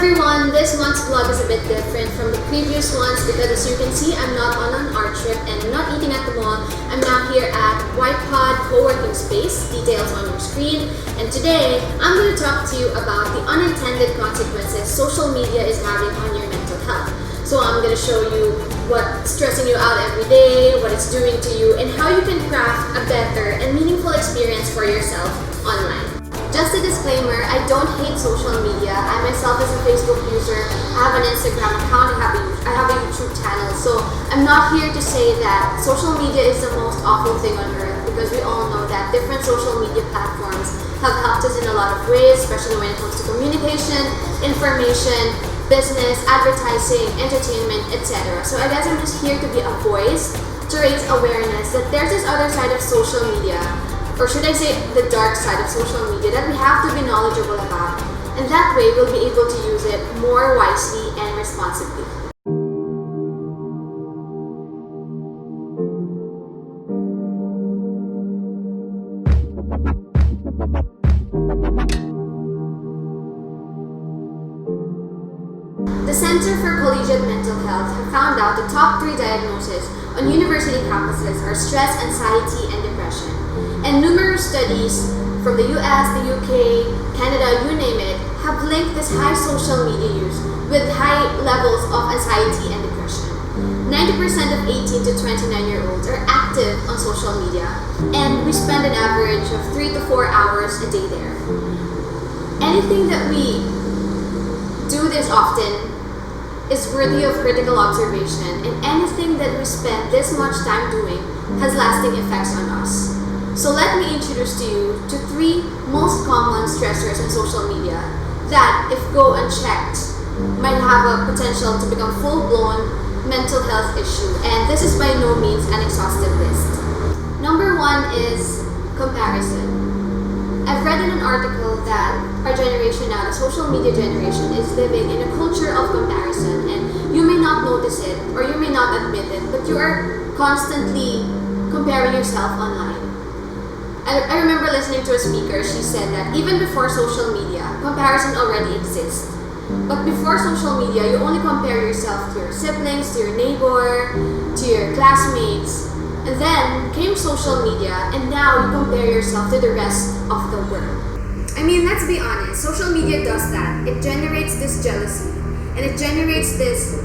everyone, this month's vlog is a bit different from the previous ones because as you can see, I'm not on an art trip and I'm not eating at the mall. I'm now here at Whitepod Co-working Space, details on your screen. And today, I'm going to talk to you about the unintended consequences social media is having on your mental health. So I'm going to show you what's stressing you out every day, what it's doing to you, and how you can craft a better and meaningful experience for yourself online. Just a disclaimer, I don't hate social media. I myself as a Facebook user, I have an Instagram account, I have a YouTube channel. So I'm not here to say that social media is the most awful thing on earth because we all know that different social media platforms have helped us in a lot of ways, especially when it comes to communication, information, business, advertising, entertainment, etc. So I guess I'm just here to be a voice to raise awareness that there's this other side of social media, or should I say the dark side of social media, that we have to be knowledgeable about, and that way we'll be able to use it more wisely and responsibly. The Center for Collegiate Mental Health have found out the top 3 diagnoses on university campuses are stress, anxiety, and depression. And numerous studies from the US, the UK, Canada, you name it, have linked this high social media use with high levels of anxiety and depression. 90% of 18 to 29-year-olds are active on social media, and we spend an average of 3 to 4 hours a day there. Anything that we do this often is worthy of critical observation, and anything that we spend this much time doing has lasting effects on us. So let me introduce to you to 3 most common stressors on social media that, if go unchecked, might have a potential to become full-blown mental health issue, and this is by no means an exhaustive list. Number 1 is comparison. I've read in an article that our generation now, the social media generation, is living in a culture of comparison, and you may not notice it or you may not admit it, but you are constantly comparing yourself online. I remember listening to a speaker. She said that even before social media, comparison already exists. But before social media, you only compare yourself to your siblings, to your neighbor, to your classmates. And then came social media, and now you compare yourself to the rest of the world. I mean, let's be honest, social media does that. It generates this jealousy, and it generates this,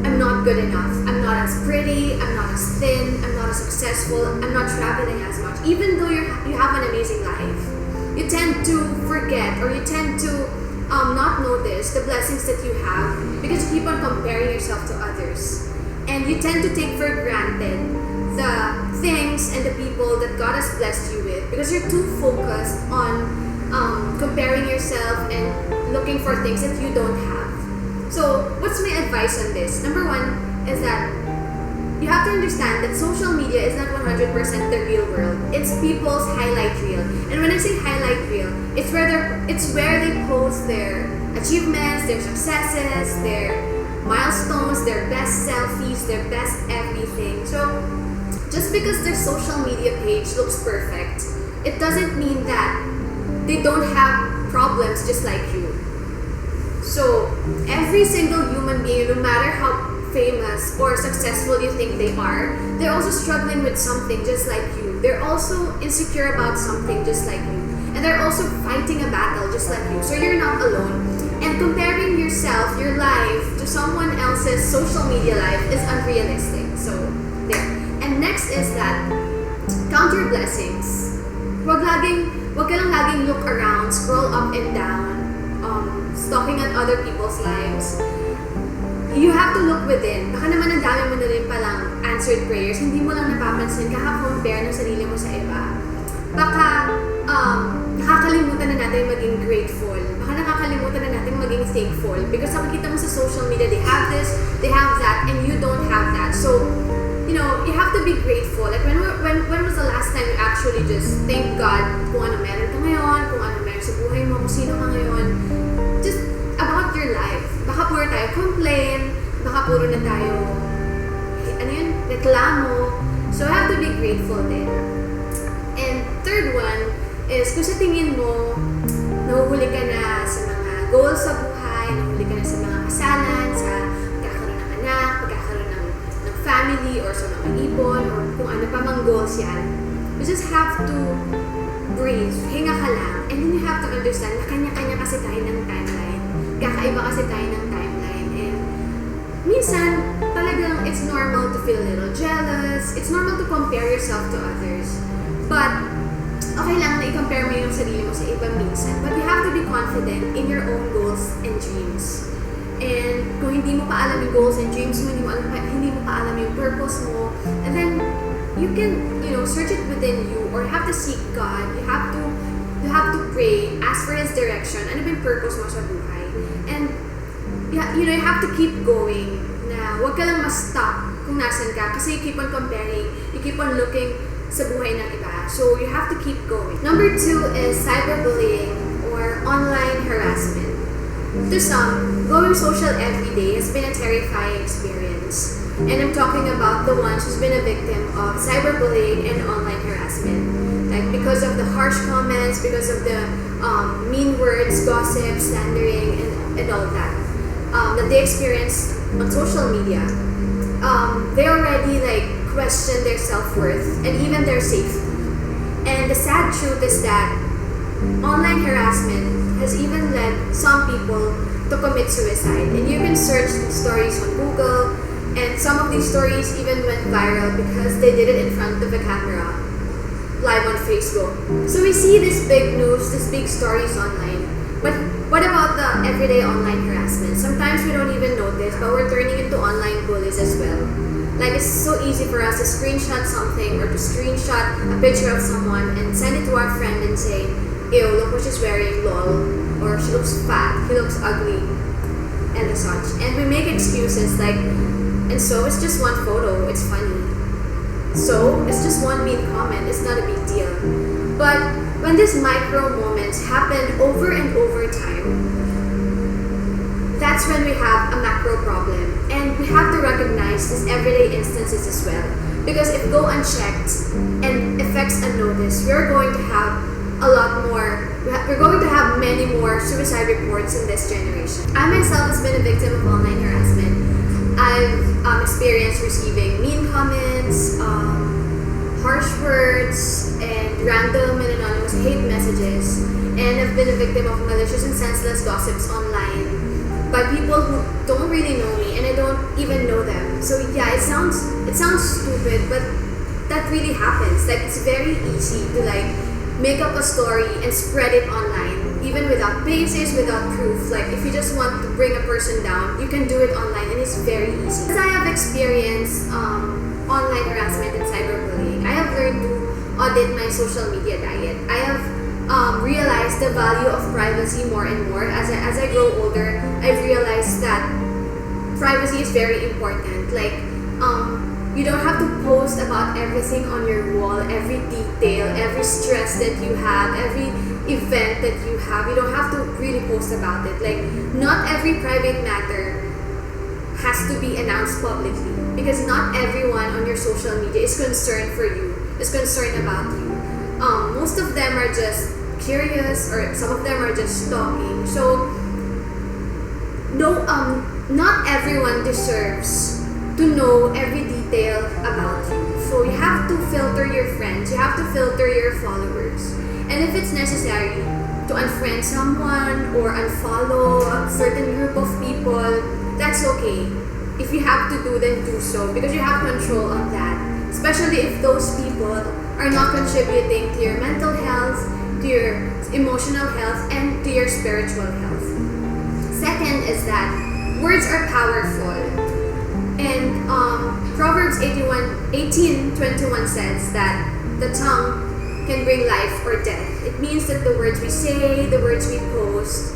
I'm not good enough, I'm not as pretty, I'm not as thin, I'm not as successful, I'm not traveling as much. Even though you have an amazing life, you tend to forget, or you tend to not notice the blessings that you have because you keep on comparing yourself to others. And you tend to take for granted the things and the people that God has blessed you with because you're too focused on comparing yourself and looking for things that you don't have. So, what's my advice on this? Number 1 is that you have to understand that social media is not 100% the real world. It's people's highlight reel. And when I say highlight reel, it's where they post their achievements, their successes, their milestones, their best selfies, their best everything. So, just because their social media page looks perfect, it doesn't mean that they don't have problems just like you. So, every single human being, no matter how famous or successful you think they are, they're also struggling with something just like you. They're also insecure about something just like you. And they're also fighting a battle just like you. So you're not alone. And comparing yourself, your life, to someone else's social media life is unrealistic. So, there. And next is that, count your blessings. Wag ka lang laging look around, scroll up and down, stalking at other people's lives. You have to look within. Baka naman ang dami mo na rin palang answered prayers, hindi mo lang napapansin, kaka-compare ng sarili mo sa iba. Baka nakakalimutan na natin maging grateful. Baka nakakalimutan na natin maging thankful. Because nakikita mo sa social media, they have this, they have that, and you don't have that. So, you have to be grateful. Like, when was the last time you actually just thank God kung ano meron ka ngayon, kung ano meron sa buhay mo, kung sino ka ngayon. Just about your life. Baka puro tayo complain, baka puro na tayo, reklamo. So, I have to be grateful din. And third one is, kung sa tingin mo, nahuhuli ka na sa mga goals sa buhay, buhay, nahuli ka na sa mga kasalan, sa pagkakaroon ng anak, pagkakaroon ng family, or sa mga ipon, or kung ano pa mang goals yan. You just have to breathe, hinga ka lang, and then you have to understand na kanya-kanya kasi tayo ng timeline. Kakaiba kasi tayo ng timeline, and minsan, talagang it's normal to feel a little jealous, it's normal to compare yourself to others, but okay lang na i-compare mo yung sarili mo sa iba minsan, but you have to be confident in your own goals and dreams. And kung hindi mo pa alam yung goals and dreams mo, hindi mo pa alam yung purpose mo, and then you can, search it within you, or you have to seek God. You have to pray, ask for His direction. Ano ba yung purpose mo sa buhay? And you have to keep going. Na huwag ka lang ma-stop kung nasan ka, kasi you keep on comparing, you keep on looking sa buhay ng iba. So you have to keep going. Number 2 is cyberbullying, or online harassment. To some, going social every day has been a terrifying experience. And I'm talking about the ones who's been a victim of cyberbullying and online harassment. Like because of the harsh comments, because of the mean words, gossip, slandering, and all that they experience on social media. They already question their self-worth and even their safety. And the sad truth is that online harassment has even led some people to commit suicide. And you can search stories on Google, and some of these stories even went viral because they did it in front of a camera, live on Facebook. So we see this big news, these big stories online. But what about the everyday online harassment? Sometimes we don't even notice, but we're turning into online bullies as well. Like, it's so easy for us to screenshot something, or to screenshot a picture of someone and send it to our friend and say, ew, look what she's wearing, lol. Or she looks fat, he looks ugly, and such. And we make excuses like, and so it's just one photo, it's funny. So it's just one mean comment, it's not a big deal. But when these micro moments happen over and over time, that's when we have a macro problem. And we have to recognize these everyday instances as well. Because if go unchecked and affects unnoticed, we're going to have we're going to have many more suicide reports in this generation. I myself has been a victim of online harassment. I've experienced receiving mean comments, harsh words, and random and anonymous hate messages. And I've been a victim of malicious and senseless gossips online by people who don't really know me, and I don't even know them. So yeah, it sounds stupid, but that really happens. Like, it's very easy to make up a story and spread it online, even without basis, without proof. Like, if you just want to bring a person down, you can do it online, and it's very easy. As I have experienced online harassment and cyberbullying, I have learned to audit my social media diet. I have realized the value of privacy more and more. As I grow older, I've realized that privacy is very important. You don't have to post about everything on your wall, every detail, every stress that you have, every event that you have. You don't have to really post about it. Not every private matter has to be announced publicly, because not everyone on your social media is concerned for you, is concerned about you. Most of them are just curious, or some of them are just stalking. So, not everyone deserves to know every detail about you. So you have to filter your friends, you have to filter your followers. And if it's necessary to unfriend someone or unfollow a certain group of people, that's okay. If you have to do, then do so, because you have control of that. Especially if those people are not contributing to your mental health, to your emotional health, and to your spiritual health. Second is that words are powerful. And Proverbs 18:21 says that the tongue can bring life or death. It means that the words we say, the words we post,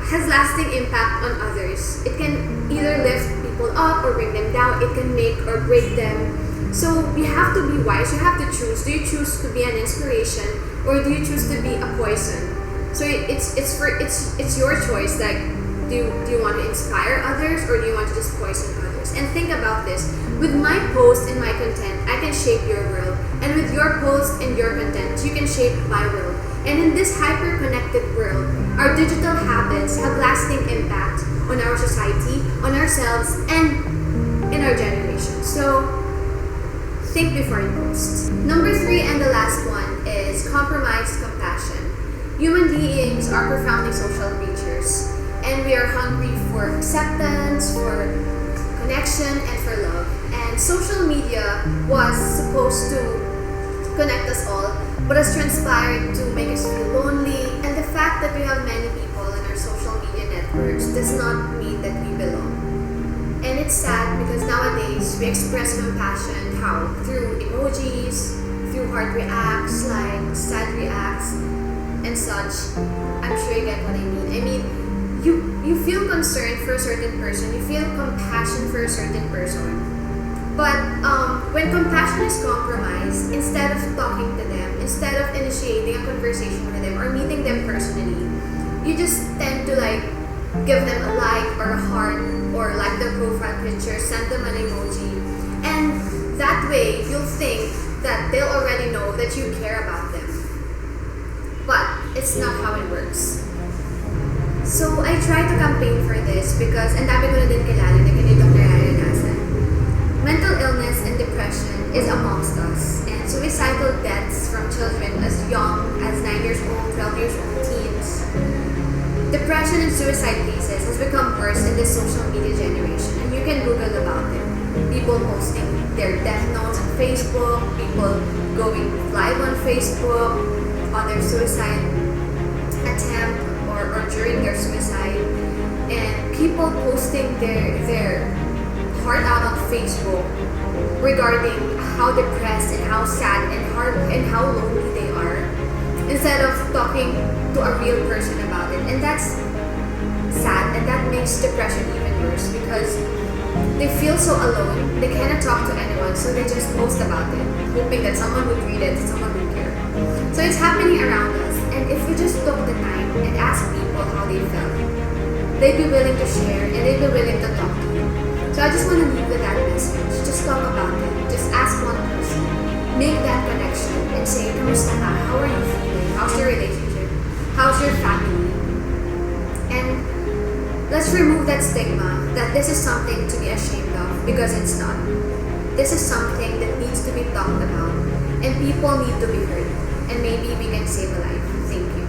has lasting impact on others. It can either lift people up or bring them down. It can make or break them. So you have to be wise. You have to choose. Do you choose to be an inspiration, or do you choose to be a poison? So it's your choice. Do you want to inspire others, or do you want to just poison others? And think about this. With my post and my content, I can shape your world. And with your post and your content, you can shape my world. And in this hyper-connected world, our digital habits have lasting impact on our society, on ourselves, and in our generation. So think before you post. Number 3 and the last one is compromised compassion. Human beings are profoundly social creatures, and we are hungry for acceptance, for connection, and for love. And social media was supposed to connect us all, but has transpired to make us feel lonely. And the fact that we have many people in our social media networks does not mean that we belong. And it's sad because nowadays we express compassion how? Through emojis, through heart reacts, like sad reacts, and such. I'm sure you get what I mean. I mean, you feel concern for a certain person, you feel compassion for a certain person. But when compassion is compromised, instead of talking to them, instead of initiating a conversation with them or meeting them personally, you just tend to like give them a like or a heart or like their profile picture, send them an emoji, and that way you'll think that they'll already know that you care about them. But it's not how it works. So I try to campaign for this because ang dami ko na din kilala na ganitong nararanasan. Mental illness and depression is amongst us, and suicidal deaths from children as young as 9 years old, 12 years old, teens. Depression and suicide cases has become worse in this social media generation, and you can Google about it. People posting their death notes on Facebook, people going live on Facebook on their suicide attempt or during their suicide, and people posting their heart out on Facebook regarding how depressed and how sad and how lonely they are, instead of talking to a real person about it. And that's sad, and that makes depression even worse because they feel so alone, they cannot talk to anyone, so they just post about it, hoping that someone would read it, someone would care. So it's happening around us, and if we just took the time and asked people how they felt, they'd be willing to share and they'd be willing to talk to you. So I just want to leave with that message. Just talk about it. Just ask one person. Make that connection and say, kamusta ka? How are you feeling? How's your relationship? How's your family? And let's remove that stigma that this is something to be ashamed of, because it's not. This is something that needs to be talked about, and people need to be heard. And maybe we can save a life. Thank you.